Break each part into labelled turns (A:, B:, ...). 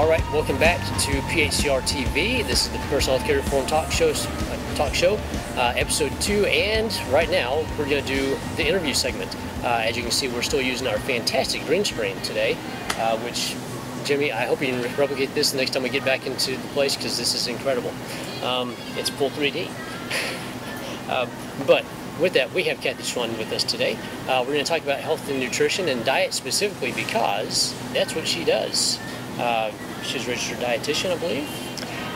A: Alright, welcome back to PHCR TV. This is the Personal Healthcare Reform Talk Show, episode 2, and right now we're going to do the interview segment. As you can see, we're still using our fantastic green screen today, which, Jimmy, I hope you can replicate this the next time we get back into the place, because this is incredible. It's full 3D. But with that, we have Kathy Schlund with us today. We're going to talk about health and nutrition and diet specifically, because that's what she does. She's a registered dietitian, I believe.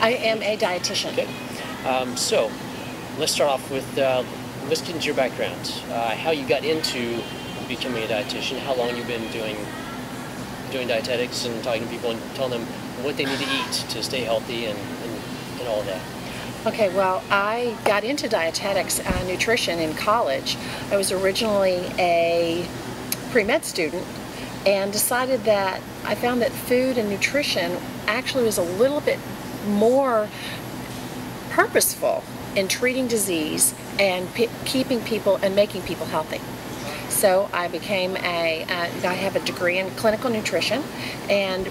B: I am a dietitian.
A: Okay. So let's start off with, let's get into your background. How you got into becoming a dietitian, how long you've been doing dietetics and talking to people and telling them what they need to eat to stay healthy and all of that.
B: Okay, well, I got into dietetics and nutrition in college. I was originally a pre-med student and decided that I found that food and nutrition actually was a little bit more purposeful in treating disease and keeping people and making people healthy. So I became I have a degree in clinical nutrition and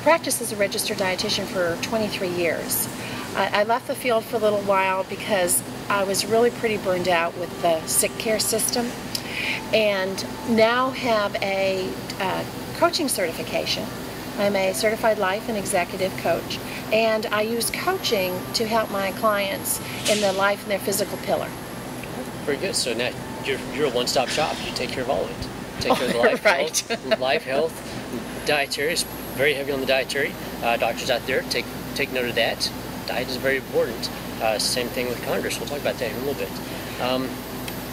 B: practiced as a registered dietitian for 23 years. I left the field for a little while because I was really pretty burned out with the sick care system, and now have a coaching certification. I'm a certified life and executive coach, and I use coaching to help my clients in their life and their physical pillar.
A: Very good. So now you're a one-stop shop. You take care of all of it. Take care of the life,
B: right.
A: life, health, dietary. It's very heavy on the dietary. Doctors out there, take note of that. Diet is very important. Same thing with Congress. We'll talk about that in a little bit.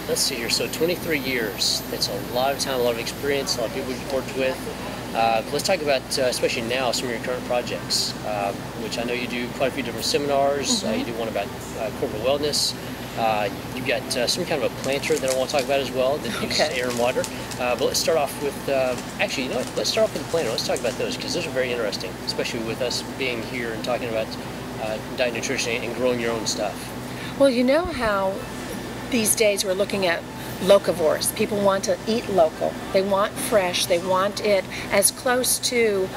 A: Let's see here. So 23 years. That's a lot of time, a lot of experience, a lot of people you've worked with. Let's talk about, especially now, some of your current projects, which I know you do quite a few different seminars.
B: Mm-hmm.
A: You do one about corporate wellness. You've got some kind of a planter that I want to talk about as well that uses air and water. But let's start off with, actually, you know what? Let's start off with the planter. Let's talk about those, because those are very interesting, especially with us being here and talking about diet, nutrition, and growing your own stuff.
B: Well, you know how these days we're looking at locavores. People want to eat local. They want fresh. They want it as close to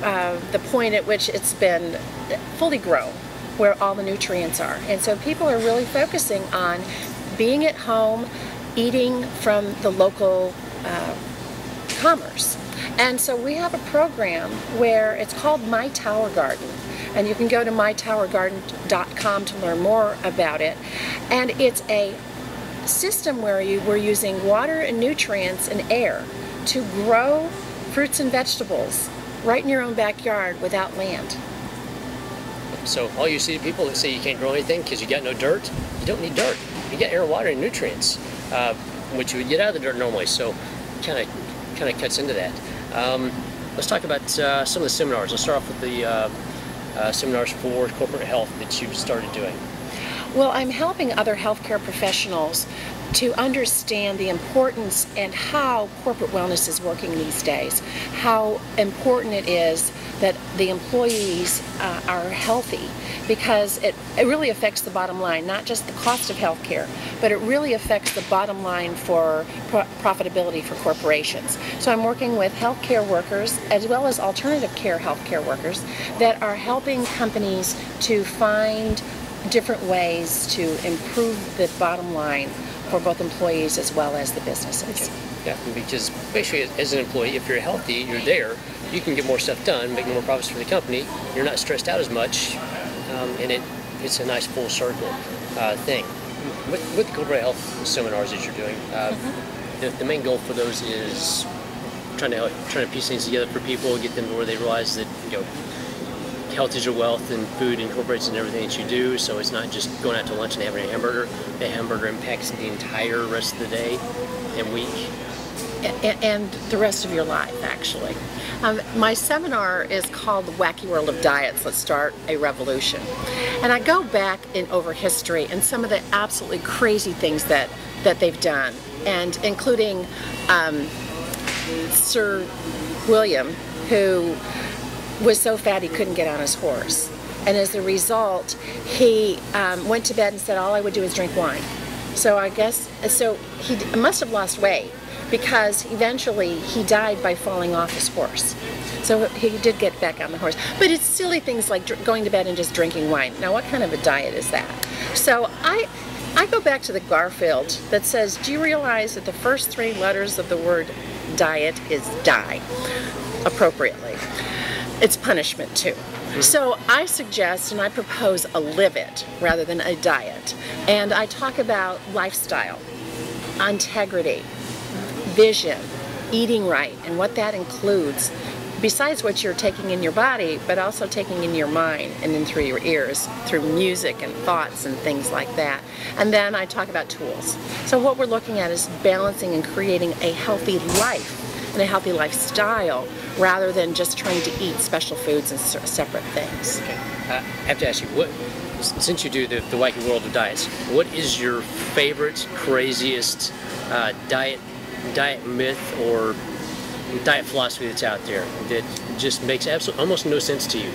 B: the point at which it's been fully grown, where all the nutrients are. And so people are really focusing on being at home, eating from the local commerce. And so we have a program where it's called My Tower Garden. And you can go to mytowergarden.com to learn more about it. And it's a system where we're using water and nutrients and air to grow fruits and vegetables right in your own backyard without land.
A: So all you see people that say you can't grow anything because you got no dirt, you don't need dirt. You got air, water, and nutrients, which you would get out of the dirt normally. So kind of cuts into that. Let's talk about some of the seminars. Let's start off with the seminars for corporate health that you've started doing.
B: Well, I'm helping other healthcare professionals to understand the importance and how corporate wellness is working these days, how important it is that the employees are healthy, because it really affects the bottom line, not just the cost of healthcare, but it really affects the bottom line for profitability for corporations. So I'm working with healthcare workers as well as alternative care healthcare workers that are helping companies to find different ways to improve the bottom line for both employees as well as the businesses.
A: Yeah, because basically as an employee, if you're healthy, you're there, you can get more stuff done, make more profits for the company, you're not stressed out as much, and it's a nice full circle thing. With the corporate health seminars that you're doing, the main goal for those is trying to piece things together for people, get them to where they realize that, you know, health is your wealth, and food incorporates in everything that you do. So it's not just going out to lunch and having a hamburger. The hamburger impacts the entire rest of the day and week.
B: And the rest of your life, actually. My seminar is called The Wacky World of Diets, Let's Start a Revolution. And I go back over history and some of the absolutely crazy things that they've done, and including Sir William, who was so fat he couldn't get on his horse. And as a result, he went to bed and said, all I would do is drink wine. So I guess, so he must have lost weight, because eventually he died by falling off his horse. So he did get back on the horse. But it's silly things like going to bed and just drinking wine. Now, what kind of a diet is that? So I go back to the Garfield that says, do you realize that the first 3 letters of the word diet is die, appropriately. It's punishment too. So I suggest and I propose a live it rather than a diet. And I talk about lifestyle, integrity, vision, eating right, and what that includes, besides what you're taking in your body, but also taking in your mind and then through your ears, through music and thoughts and things like that. And then I talk about tools. So what we're looking at is balancing and creating a healthy life and a healthy lifestyle rather than just trying to eat special foods and separate things.
A: Okay. I have to ask you, since you do the wacky world of diets, what is your favorite, craziest diet myth or diet philosophy that's out there that just makes almost no sense to you?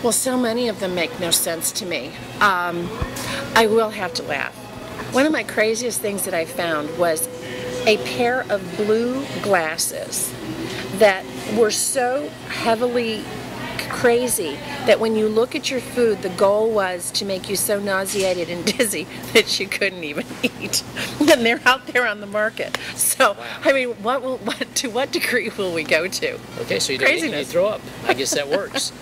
B: Well, so many of them make no sense to me. I will have to laugh. One of my craziest things that I found was a pair of blue glasses that were so heavily crazy that when you look at your food, the goal was to make you so nauseated and dizzy that you couldn't even eat. And they're out there on the market. So, wow. I mean, to what degree will we go to?
A: Okay, so you don't eat, you throw up. I guess that works.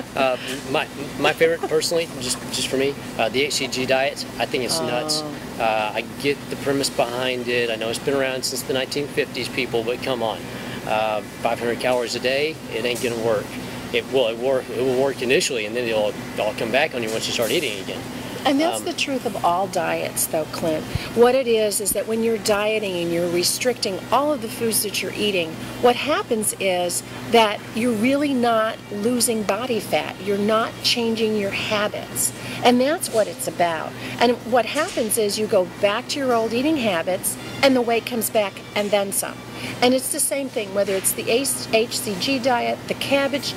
A: My favorite, personally, just for me, the HCG diet. I think it's nuts. I get the premise behind it. I know it's been around since the 1950s, people, but come on. 500 calories a day, it ain't gonna work. It will work initially, and then it'll all come back on you once you start eating again.
B: And that's the truth of all diets, though, Clint. What it is that when you're dieting and you're restricting all of the foods that you're eating, what happens is that you're really not losing body fat. You're not changing your habits. And that's what it's about. And what happens is you go back to your old eating habits, and the weight comes back and then some. And it's the same thing, whether it's the HCG diet, the cabbage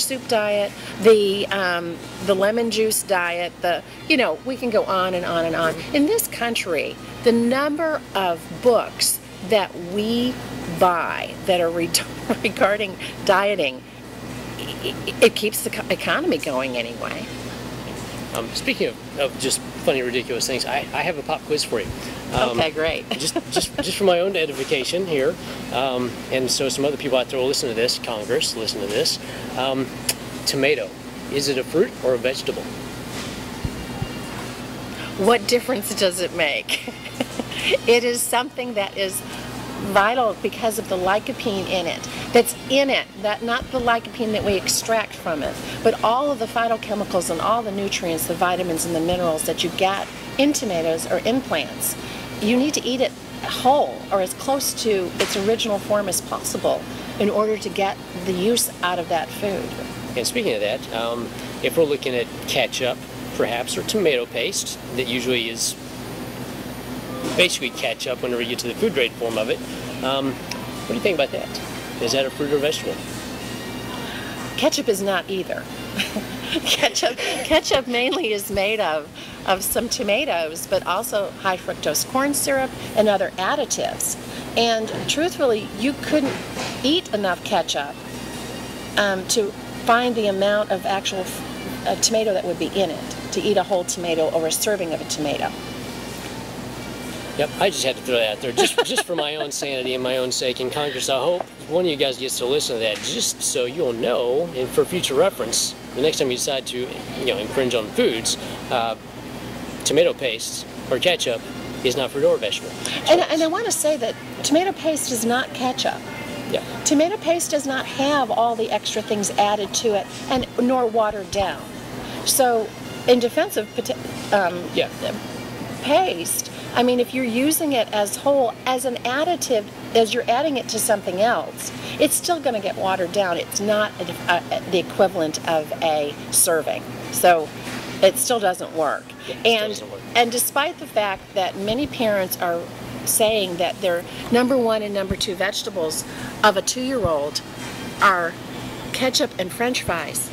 B: soup diet, the lemon juice diet, we can go on and on and on. In this country, the number of books that we buy that are regarding dieting, it keeps the economy going anyway.
A: Speaking of just funny, ridiculous things, I have a pop quiz for you.
B: Okay, great.
A: just for my own edification here, and so some other people out there will listen to this. Congress, listen to this. Tomato, is it a fruit or a vegetable?
B: What difference does it make? It is something that is vital because of the lycopene in it. That's in it, not the lycopene that we extract from it, but all of the phytochemicals and all the nutrients, the vitamins and the minerals that you get in tomatoes or in plants. You need to eat it whole or as close to its original form as possible in order to get the use out of that food.
A: And speaking of that, if we're looking at ketchup, perhaps, or tomato paste, that usually is basically ketchup whenever you get to the food grade form of it. What do you think about that? Is that a fruit or vegetable?
B: Ketchup is not either. Ketchup mainly is made of some tomatoes, but also high fructose corn syrup and other additives. And truthfully, you couldn't eat enough ketchup to find the amount of actual tomato that would be in it, to eat a whole tomato or a serving of a tomato.
A: Yep, I just had to throw that out there, just for my own sanity and my own sake. In Congress, I hope one of you guys gets to listen to that, just so you'll know, and for future reference, the next time you decide to, infringe on foods, tomato paste or ketchup is not fruit or vegetable.
B: And I want to say that tomato paste is not ketchup.
A: Yeah.
B: Tomato paste does not have all the extra things added to it, and nor watered down. So, in defense of paste, I mean, if you're using it as whole, as an additive, as you're adding it to something else, it's still going to get watered down. It's not the equivalent of a serving. So it still doesn't work. And despite the fact that many parents are saying that their number 1 and number 2 vegetables of a 2-year-old are ketchup and French fries,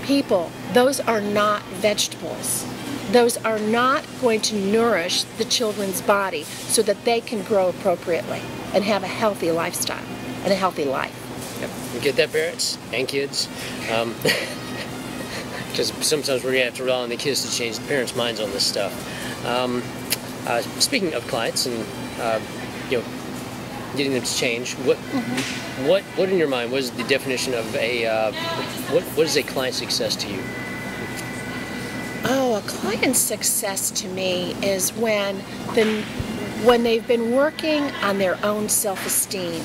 B: people, those are not vegetables. those are not going to nourish the children's body so that they can grow appropriately and have a healthy lifestyle and a healthy life.
A: Yep. You get that, parents and kids? Because sometimes we're going to have to rely on the kids to change the parents' minds on this stuff. Speaking of clients and getting them to change, what in your mind, what is the definition of a what is a client success to you?
B: Oh, a client's success to me is when they've been working on their own self-esteem.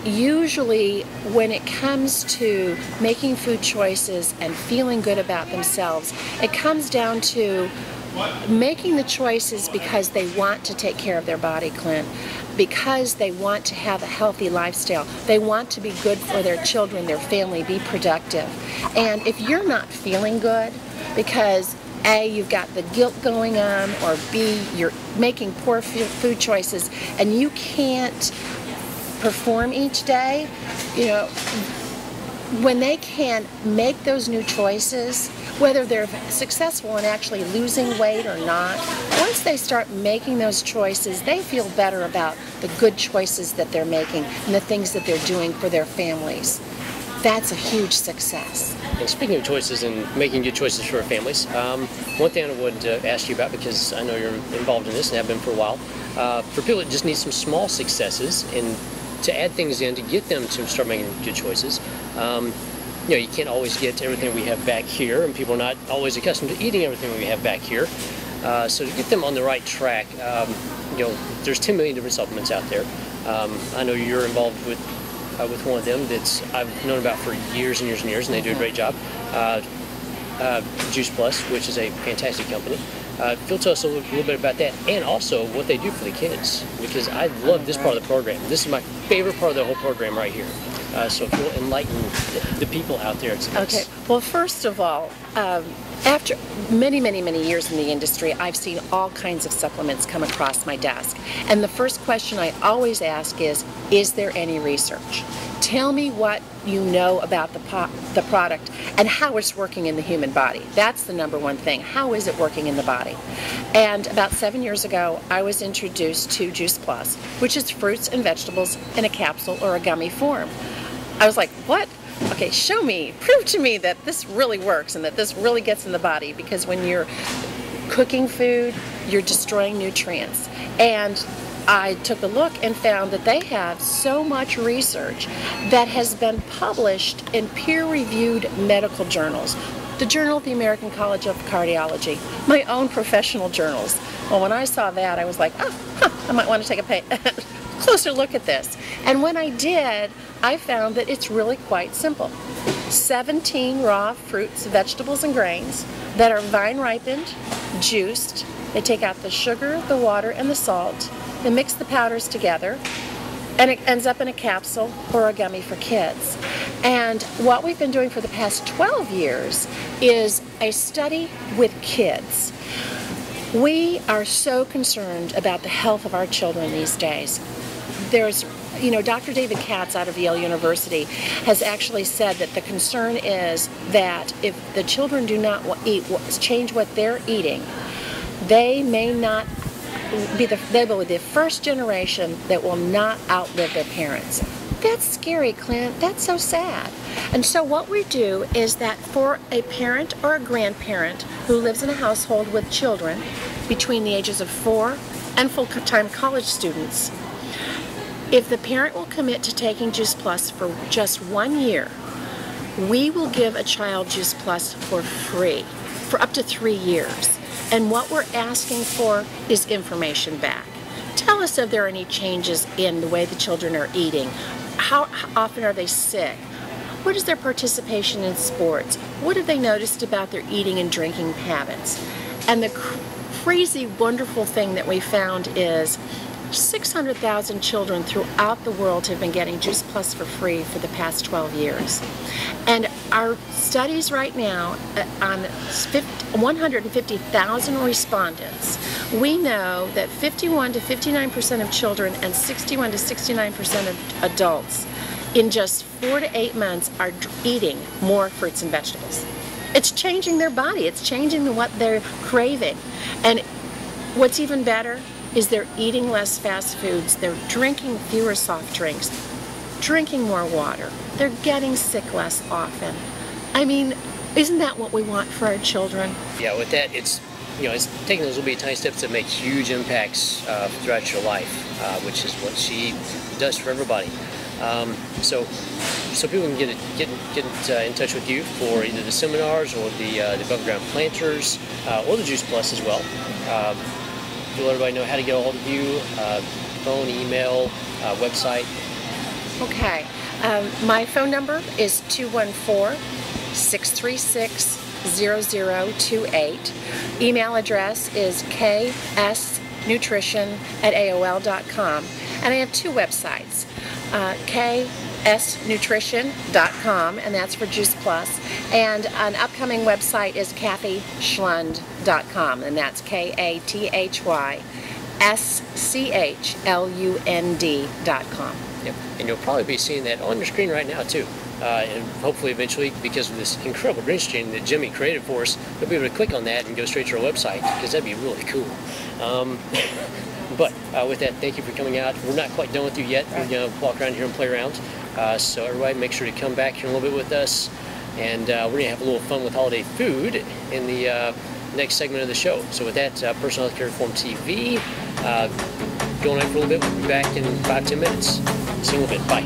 B: Usually when it comes to making food choices and feeling good about themselves, it comes down to making the choices because they want to take care of their body, Clint, because they want to have a healthy lifestyle. They want to be good for their children, their family, be productive. And if you're not feeling good because A, you've got the guilt going on, or B, you're making poor food choices and you can't perform each day, when they can make those new choices, whether they're successful in actually losing weight or not, once they start making those choices, they feel better about the good choices that they're making and the things that they're doing for their families. That's a huge success.
A: And speaking of choices and making good choices for our families, one thing I would ask you about, because I know you're involved in this and have been for a while, for people that just need some small successes and to add things in to get them to start making good choices. You can't always get everything we have back here, and people are not always accustomed to eating everything we have back here. So to get them on the right track, there's 10 million different supplements out there. I know you're involved with one of them that's I've known about for years and years and years, and they do a great job. Juice Plus, which is a fantastic company. If you'll tell us a little bit about that, and also what they do for the kids, because I love this part of the program. This is my favorite part of the whole program right here. So if you'll enlighten the people out there to this.
B: Okay. Well, first of all, after many, many, many years in the industry, I've seen all kinds of supplements come across my desk. And the first question I always ask is there any research? Tell me what you know about the product and how it's working in the human body. That's the number one thing. How is it working in the body? And about 7 years ago, I was introduced to Juice Plus, which is fruits and vegetables in a capsule or a gummy form. I was like, what? Okay, show me, prove to me that this really works and that this really gets in the body, because when you're cooking food, you're destroying nutrients. And I took a look and found that they have so much research that has been published in peer-reviewed medical journals. The Journal of the American College of Cardiology, my own professional journals. Well, when I saw that, I was like, I might want to take a closer look at this. And when I did, I found that it's really quite simple. 17 raw fruits, vegetables, and grains that are vine ripened, juiced. They take out the sugar, the water, and the salt. They mix the powders together, and it ends up in a capsule or a gummy for kids. And what we've been doing for the past 12 years is a study with kids. We are so concerned about the health of our children these days. There's, Dr. David Katz out of Yale University has actually said that the concern is that if the children do not change what they're eating, they may not they will be the first generation that will not outlive their parents. That's scary, Clint. That's so sad. And so what we do is that for a parent or a grandparent who lives in a household with children between the ages of 4 and full-time college students, if the parent will commit to taking Juice Plus for just 1 year, we will give a child Juice Plus for free for up to 3 years. And what we're asking for is information back. Tell us if there are any changes in the way the children are eating. How often are they sick? What is their participation in sports? What have they noticed about their eating and drinking habits? And the crazy, wonderful thing that we found is 600,000 children throughout the world have been getting Juice Plus for free for the past 12 years. And our studies right now on 150,000 respondents, we know that 51 to 59% of children and 61 to 69% of adults in just 4 to 8 months are eating more fruits and vegetables. It's changing their body. It's changing what they're craving. And what's even better is they're eating less fast foods. They're drinking fewer soft drinks, drinking more water. They're getting sick less often. I mean, isn't that what we want for our children?
A: Yeah, with that, it's taking those little bitty tiny steps that make huge impacts throughout your life, which is what she does for everybody. So people can get in touch with you for either the seminars or the above ground planters or the Juice Plus as well. You'll let everybody know how to get a hold of you, phone, email, website.
B: Okay. My phone number is 214-636-0028. Email address is ksnutrition@aol.com. And I have two websites, ksnutrition.com, and that's for Juice Plus, and an upcoming website is kathyschlund.com, and that's KathySchlund.com.
A: Yep. And you'll probably be seeing that on your screen right now too. And hopefully eventually, because of this incredible green screen that Jimmy created for us, you'll be able to click on that and go straight to our website, because that'd be really cool. But with that, thank you for coming out. We're not quite done with you yet. We're going to walk around here and play around. So everybody, make sure to come back here a little bit with us. And we're going to have a little fun with holiday food in the next segment of the show. So with that, Personal Healthcare Reform TV, going on for a little bit. We'll be back in 5-10 minutes. See you in a little bit. Bye.